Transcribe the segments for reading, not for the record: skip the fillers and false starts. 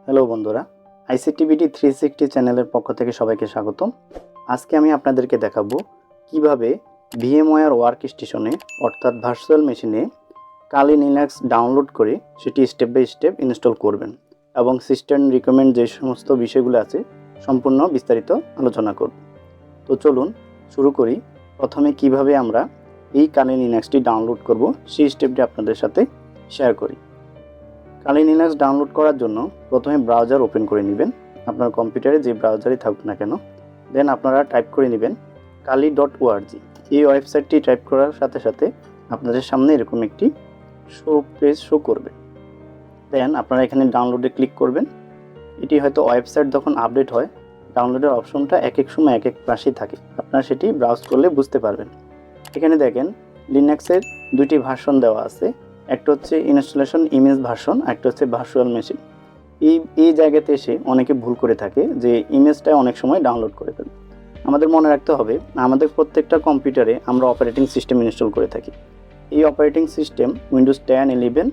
Hello বন্ধুরা, আইসিটিভিটি 360 চ্যানেলের পক্ষ থেকে সবাইকে স্বাগতম। আজকে আমি আপনাদেরকে দেখাবো কিভাবে VMware ওয়ার্কস্টেশনে অর্থাৎ ভার্চুয়াল মেশিনে কালি লিনাক্স ডাউনলোড করে সেটি স্টেপ বাই স্টেপ ইনস্টল করবেন এবং সিস্টেম রিকমেন্ড যে সমস্ত বিষয়গুলো আছে সম্পূর্ণ বিস্তারিত আলোচনা করব। তো চলুন শুরু করি। প্রথমে কিভাবে আমরা এই কালি লিনাক্সটি ডাউনলোড করব সেই স্টেপটি আপনাদের সাথে শেয়ার করি। কালি লিনাক্স ডাউনলোড করার জন্য প্রথমে ব্রাউজার ওপেন করে নেবেন, আপনার কম্পিউটারে যে ব্রাউজারই থাকুক না কেন। দেন আপনারা টাইপ করে নেবেন kali.org। এই ওয়েবসাইটটি টাইপ করার সাথে সাথে আপনাদের সামনে এরকম একটি পেজ শো করবে। দেন আপনারা এখানে ডাউনলোডে ক্লিক করবেন। এটি হয়তো ওয়েবসাইট যখন আপডেট হয় ডাউনলোডের অপশনটা এক এক সময় এক এক পাশেই থাকে, আপনারা সেটি ব্রাউজ করলে বুঝতে পারবেন। এখানে দেখেন লিনাক্সের দুইটি ভার্সন দেওয়া আছে, একটা হচ্ছে ইনস্টলেশন ইমেজ ভার্সন, একটা হচ্ছে ভার্চুয়াল মেশিন। এই জায়গাতে এসে অনেকে ভুল করে থাকে যে ইমেজটা অনেক সময় ডাউনলোড করে ফেলে। আমাদের মনে রাখতে হবে আমাদের প্রত্যেকটা কম্পিউটারে আমরা অপারেটিং সিস্টেম ইনস্টল করে থাকি। এই অপারেটিং সিস্টেম উইন্ডোজ 10, 11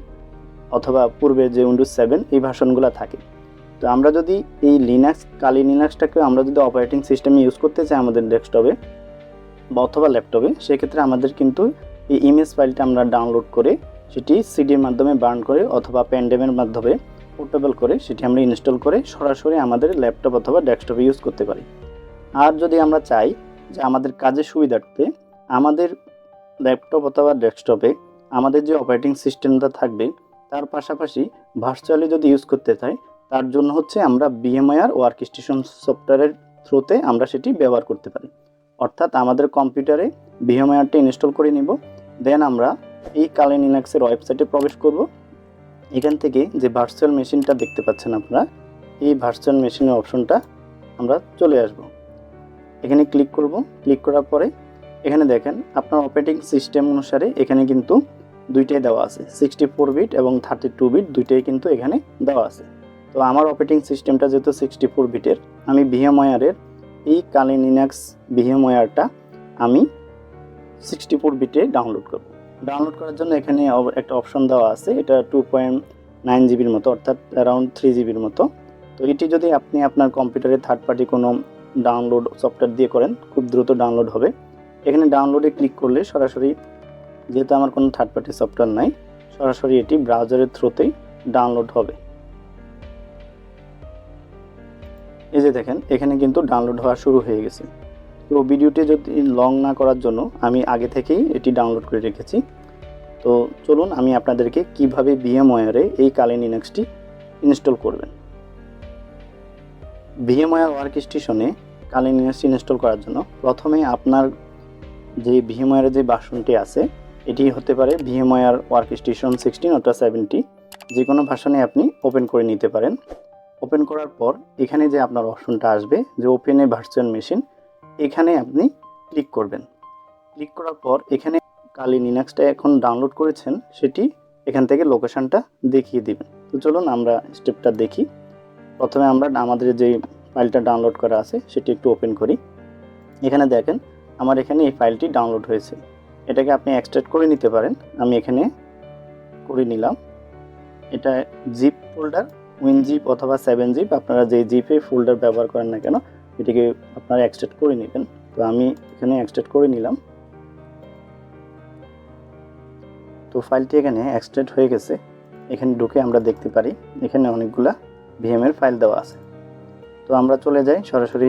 অথবা পূর্বে যে উইন্ডোজ 7 এই ভার্সনগুলো থাকে। তো আমরা যদি এই কালি লিনাক্সটাকে আমরা যদি অপারেটিং সিস্টেমে ইউজ করতে চাই আমাদের ডেস্কটপে বা অথবা ল্যাপটপে, সেক্ষেত্রে আমাদের কিন্তু এই ইমেজ ফাইলটা আমরা ডাউনলোড করে সেটি সিডির মাধ্যমে বার্ন করে অথবা পেনড্রাইভের মাধ্যমে পোর্টেবল করে সেটি আমরা ইনস্টল করে সরাসরি আমাদের ল্যাপটপ অথবা ডেস্কটপে ইউজ করতে পারি। আর যদি আমরা চাই যে আমাদের কাজের সুবিধার্থে আমাদের ল্যাপটপ অথবা ডেস্কটপে আমাদের যে অপারেটিং সিস্টেমটা থাকবে তার পাশাপাশি ভার্চুয়ালি যদি ইউজ করতে চাই, তার জন্য হচ্ছে আমরা VMware ওয়ার্কস্টেশন সফটওয়্যারের থ্রুতে আমরা সেটি ব্যবহার করতে পারি। অর্থাৎ আমাদের কম্পিউটারে VMwareটা ইনস্টল করে নিব। দেন আমরা এই কালি লিনাক্সের ওয়েবসাইটে প্রবেশ করব। এখান থেকে যে ভার্চুয়াল মেশিনটা দেখতে পাচ্ছেন আপনারা, এই ভার্চুয়াল মেশিনের অপশনটা আমরা চলে আসব। এখানে ক্লিক করব। ক্লিক করার পরে এখানে দেখেন আপনার অপারেটিং সিস্টেম অনুসারে এখানে কিন্তু দুইটাই দেওয়া আছে, 64 বিট এবং 32 বিট দুইটাই কিন্তু এখানে দেওয়া আছে। তো আমার অপারেটিং সিস্টেমটা যেহেতু 64 বিটের, আমি VMwareএর এই কালি লিনাক্স VMwareটা আমি 64 বিটে ডাউনলোড করব। ডাউনলোড করার জন্য এখানে একটা অপশন দেওয়া আছে, এটা 2.9 জিবির মতো, অর্থাৎ অ্যারাউন্ড 3 জিবির মতো। তো এটি যদি আপনি আপনার কম্পিউটারে থার্ড পার্টি কোনো ডাউনলোড সফটওয়্যার দিয়ে করেন খুব দ্রুত ডাউনলোড হবে। এখানে ডাউনলোডে ক্লিক করলে সরাসরি, যেহেতু আমার কোনো থার্ড পার্টি সফটওয়্যার নাই, সরাসরি এটি ব্রাউজারের থ্রুতেই ডাউনলোড হবে। এই যে দেখেন এখানে কিন্তু ডাউনলোড হওয়া শুরু হয়ে গেছে। তো ভিডিওটি যদি লং না করার জন্য আমি আগে থেকেই এটি ডাউনলোড করে রেখেছি। তো চলুন আমি আপনাদেরকে কিভাবে VMwareএ এই কালি লিনাক্সটি ইনস্টল করবেন। VMware ওয়ার্কস্টেশনে কালি লিনাক্সটি ইনস্টল করার জন্য প্রথমে আপনার যে VMwareএর যে ভার্সনটি আছে এটি হতে পারে VMware ওয়ার্কস্টেশন 16 অথবা 70, যে কোনো ভার্সনে আপনি ওপেন করে নিতে পারেন। ওপেন করার পর এখানে যে আপনার অপশনটা আসবে যে ওপেন এ ভার্চুয়াল মেশিন, এখানে আপনি ক্লিক করবেন। ক্লিক করার পর এখানে কালি লিনাক্সটা এখন ডাউনলোড করেছেন সেটি এখান থেকে লোকেশনটা দেখিয়ে দিবেন। তো চলুন আমরা স্টেপটা দেখি। প্রথমে আমরা আমাদের যে ফাইলটা ডাউনলোড করা আছে সেটি একটু ওপেন করি। এখানে দেখেন আমার এখানে এই ফাইলটি ডাউনলোড হয়েছে। এটাকে আপনি এক্সট্রাক্ট করে নিতে পারেন, আমি এখানে করে নিলাম। এটা জিপ ফোল্ডার, WinZip অথবা 7zip, আপনারা যে জিপে ফোল্ডার ব্যবহার করেন না কেন এটিকে আপনারা এক্সট্রাক্ট করে নেবেন। তো আমি এখানে এক্সট্রাক্ট করে নিলাম। তো ফাইলটি এখানে এক্সট্রাক্ট হয়ে গেছে। এখানে ঢুকে আমরা দেখতে পারি এখানে অনেকগুলা VMware ফাইল দেওয়া আছে। তো আমরা চলে যাই সরাসরি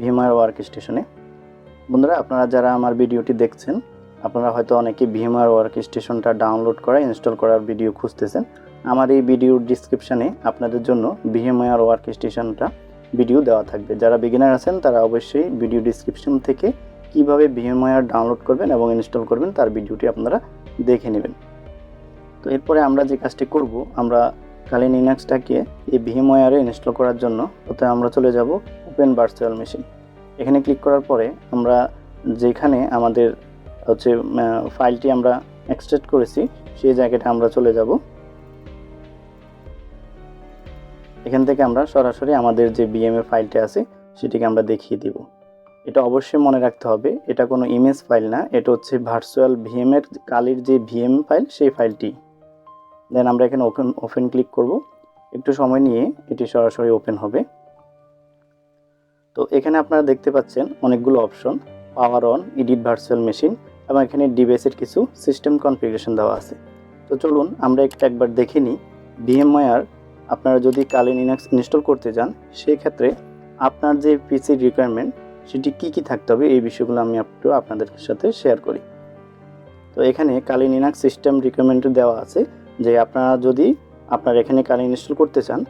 VMware ওয়ার্কস্টেশনে। বন্ধুরা, আপনারা যারা আমার ভিডিওটি দেখছেন আপনারা হয়তো অনেকে VMware ওয়ার্কস্টেশনটা ডাউনলোড করা ইনস্টল করার ভিডিও খুঁজতেছেন। আমার এই ভিডিওর ডিসক্রিপশানে আপনাদের জন্য VMware ওয়ার্কস্টেশনটা ভিডিও দেওয়া থাকবে। যারা বিগিনার আছেন তারা অবশ্যই ভিডিও ডিসক্রিপশন থেকে কিভাবে VMware ডাউনলোড করবেন এবং ইনস্টল করবেন তার ভিডিওটি আপনারা দেখে নেবেন। তো এরপরে আমরা যে কাজটি করব, আমরা কালি লিনাক্সটাকে এই VMwareএ ইনস্টল করার জন্য প্রথমে আমরা চলে যাব ওপেন ভার্চুয়াল মেশিন। এখানে ক্লিক করার পরে আমরা যেখানে আমাদের হচ্ছে ফাইলটি আমরা এক্সট্রাক্ট করেছি সেই জায়গাটা আমরা চলে যাব। এখান থেকে আমরা সরাসরি আমাদের যে VMware ফাইলটা আছে সেটিকে আমরা দেখিয়ে দিব। এটা অবশ্যই মনে রাখতে হবে এটা কোনো ইমেজ ফাইল না, এটা হচ্ছে ভার্চুয়াল VMware কালির যে VM ফাইল সেই ফাইলটি। দেন আমরা এখানে ওপেন ক্লিক করব। একটু সময় নিয়ে এটি সরাসরি ওপেন হবে। তো এখানে আপনারা দেখতে পাচ্ছেন অনেকগুলো option, power on, edit virtual machine এবং এখানে ডিভাইসের কিছু সিস্টেম কনফিগারেশন দেওয়া আছে। তো চলুন আমরা একবার দেখে নিই VMware আপনারা যদি কালি লিনাক্স ইনস্টল করতে যান সেই ক্ষেত্রে আপনার যে পিসির রিকোয়ারমেন্ট সেটি কি থাকতে হবে এই বিষয়গুলো আমি একটু আপনাদের সাথে শেয়ার করি। তো এখানে কালি লিনাক্স সিস্টেম রিকোয়ারমেন্ট দেওয়া আছে যে আপনারা যদি আপনার এখানে কালি ইনস্টল করতে চান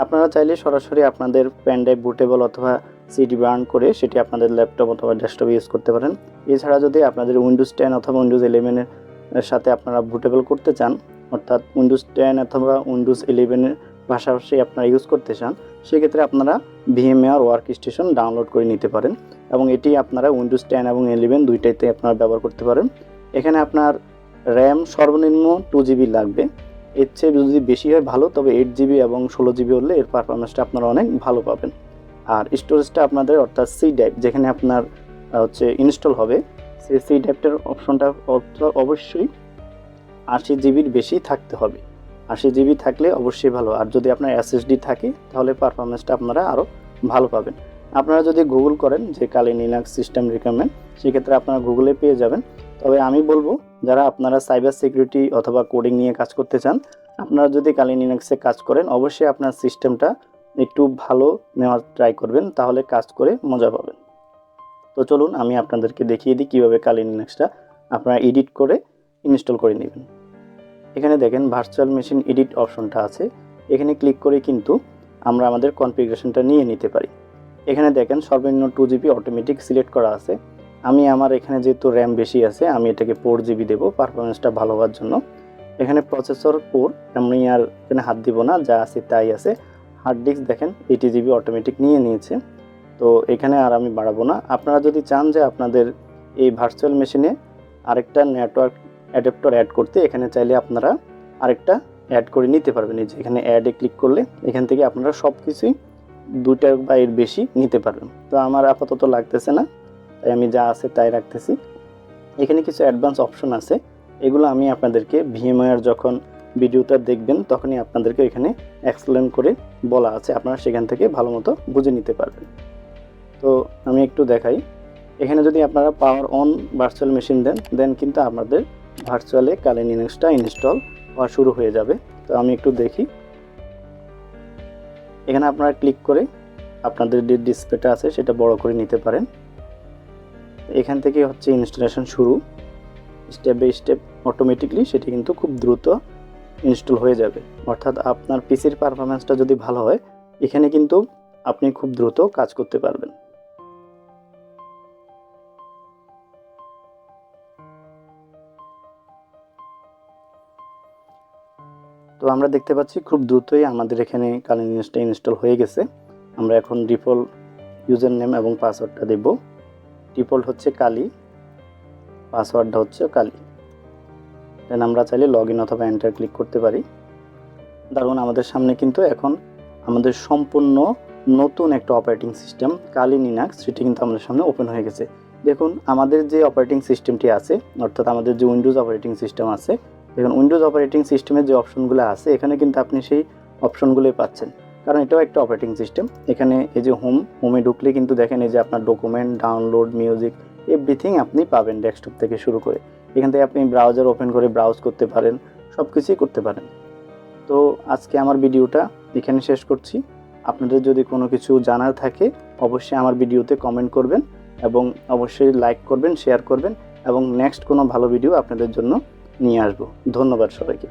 আপনারা চাইলে সরাসরি আপনাদের পেন ড্রাইভ বুটেবল অথবা সিডি বার্ন করে সেটি আপনাদের ল্যাপটপ অথবা ডেস্কটপে ইউজ করতে পারেন। এছাড়া যদি আপনাদের উইন্ডোজ 10 অথবা উইন্ডোজ 11 এর সাথে আপনারা বুটেবল করতে চান, অর্থাৎ উইন্ডোজ 10 অথবা উইন্ডোজ 11 এর পাশাপাশি আপনারা ইউজ করতে চান, সেক্ষেত্রে আপনারা VMware Workstation ডাউনলোড করে নিতে পারেন এবং এটি আপনারা উইন্ডোজ 10 এবং 11 দুইটাইতে আপনারা ব্যবহার করতে পারেন। এখানে আপনার র্যাম সর্বনিম্ন 2GB লাগবে, এর চেয়ে যদি বেশি হয় ভালো, তবে 8GB এবং 16GB হলে এর পারফরমেন্সটা আপনারা অনেক ভালো পাবেন। আর স্টোরেজটা আপনাদের অর্থাৎ সি ড্রাইভ যেখানে আপনার ইনস্টল হবে সেই সি ড্রাইভটার অপশনটা অবশ্যই 80GBর বেশি থাকতে হবে। 80GB থাকলে অবশ্যই ভালো, আর যদি আপনার SSD থাকে তাহলে পারফরমেন্সটা আপনারা আরও ভালো পাবেন। আপনারা যদি গুগল করেন যে কালি লিনাক্স সিস্টেম রিকোয়ারমেন্ট সেক্ষেত্রে আপনারা গুগলে পেয়ে যাবেন। তবে আমি বলবো যারা আপনারা সাইবার সিকিউরিটি অথবা কোডিং নিয়ে কাজ করতে চান আপনারা যদি কালি লিনাক্সে কাজ করেন অবশ্যই আপনার সিস্টেমটা একটু ভালো নেওয়ার ট্রাই করবেন, তাহলে কাজ করে মজা পাবেন। তো চলুন আমি আপনাদেরকে দেখিয়ে দিই কীভাবে কালি লিনাক্সটা আপনারা এডিট করে ইনস্টল করে নেবেন। এখানে দেখেন ভার্চুয়াল মেশিন এডিট অপশনটা আছে, এখানে ক্লিক করে কিন্তু আমরা আমাদের কনফিগারেশনটা নিয়ে নিতে পারি। এখানে দেখেন সর্বনিম্ন 2GB অটোমেটিক সিলেক্ট করা আছে। আমি আমার এখানে যেহেতু র্যাম বেশি আছে আমি এটাকে 4GB দেবো পারফরমেন্সটা ভালো হওয়ার জন্য। এখানে প্রসেসর কোর আমি আর এখানে হাত দিব না, যা আছে তাই আছে। হার্ড ডিস্ক দেখেন 80GB অটোমেটিক নিয়ে নিয়েছে, তো এখানে আর আমি বাড়াবো না। আপনারা যদি চান যে আপনাদের এই ভার্চুয়াল মেশিনে আরেকটা নেটওয়ার্ক অ্যাডাপ্টার অ্যাড করতে, এখানে চাইলে আপনারা আরেকটা অ্যাড করে নিতে পারবেন। এই যে এখানে অ্যাডে ক্লিক করলে এখান থেকে আপনারা সব কিছুই 2টা বা এর বেশি নিতে পারবেন। তো আমার আপাতত লাগতেছে না, তাই আমি যা আছে তাই রাখতেছি। এখানে কিছু অ্যাডভান্স অপশন আছে, এগুলো আমি আপনাদেরকে VMware যখন ভিডিওটা দেখবেন তখনই আপনাদেরকে এখানে এক্সপ্লেন করে বলা আছে, আপনারা সেখান থেকে ভালো মতো বুঝে নিতে পারবেন। তো আমি একটু দেখাই, এখানে যদি আপনারা পাওয়ার অন ভার্চুয়াল মেশিন দেন কিন্তু আপনাদের ভার্চুয়ালে কালি লিনাক্সটা ইনস্টল হওয়া শুরু হয়ে যাবে। তো আমি একটু দেখি, এখানে আপনারা ক্লিক করে আপনাদের যে ডিসপ্লেটা আছে সেটা বড় করে নিতে পারেন। এখান থেকে হচ্ছে ইনস্টলেশন শুরু, স্টেপ বাই স্টেপ অটোমেটিকলি সেটি কিন্তু খুব দ্রুত ইনস্টল হয়ে যাবে। অর্থাৎ আপনার পিসির পারফরমেন্সটা যদি ভালো হয় এখানে কিন্তু আপনি খুব দ্রুত কাজ করতে পারবেন। তো আমরা দেখতে পাচ্ছি খুব দ্রুতই আমাদের এখানে কালি লিনাক্সটা ইনস্টল হয়ে গেছে। আমরা এখন ডিফল্ট ইউজার নেম এবং পাসওয়ার্ডটা দেব। ডিফল্ট হচ্ছে কালি, পাসওয়ার্ডটা হচ্ছে কালি। দেন আমরা চাইলে লগ ইন অথবা এন্টার ক্লিক করতে পারি। ধরুন আমাদের সামনে কিন্তু এখন আমাদের সম্পূর্ণ নতুন একটা অপারেটিং সিস্টেম কালি লিনাক্স সেটি কিন্তু আমাদের সামনে ওপেন হয়ে গেছে। দেখুন আমাদের যে অপারেটিং সিস্টেমটি আছে, অর্থাৎ আমাদের যে উইন্ডোজ অপারেটিং সিস্টেম আছে, দেখুন উইন্ডোজ অপারেটিং সিস্টেমের যে অপশনগুলো আছে এখানে কিন্তু আপনি সেই অপশনগুলোই পাচ্ছেন, কারণ এটাও একটা অপারেটিং সিস্টেম। এখানে এই যে হোমে ঢুকলে কিন্তু দেখেন এই যে আপনার ডকুমেন্ট, ডাউনলোড, মিউজিক এভরিথিং আপনি পাবেন ডেস্কটপ থেকে শুরু করে। এখান থেকে আপনি ব্রাউজার ওপেন করে ব্রাউজ করতে পারেন, সব কিছুই করতে পারেন। তো আজকে আমার ভিডিওটা এখানে শেষ করছি। আপনাদের যদি কোনো কিছু জানার থাকে অবশ্যই আমার ভিডিওতে কমেন্ট করবেন এবং অবশ্যই লাইক করবেন, শেয়ার করবেন এবং নেক্সট কোনো ভালো ভিডিও আপনাদের জন্য নিয়ে আসবো। ধন্যবাদ সবাইকে।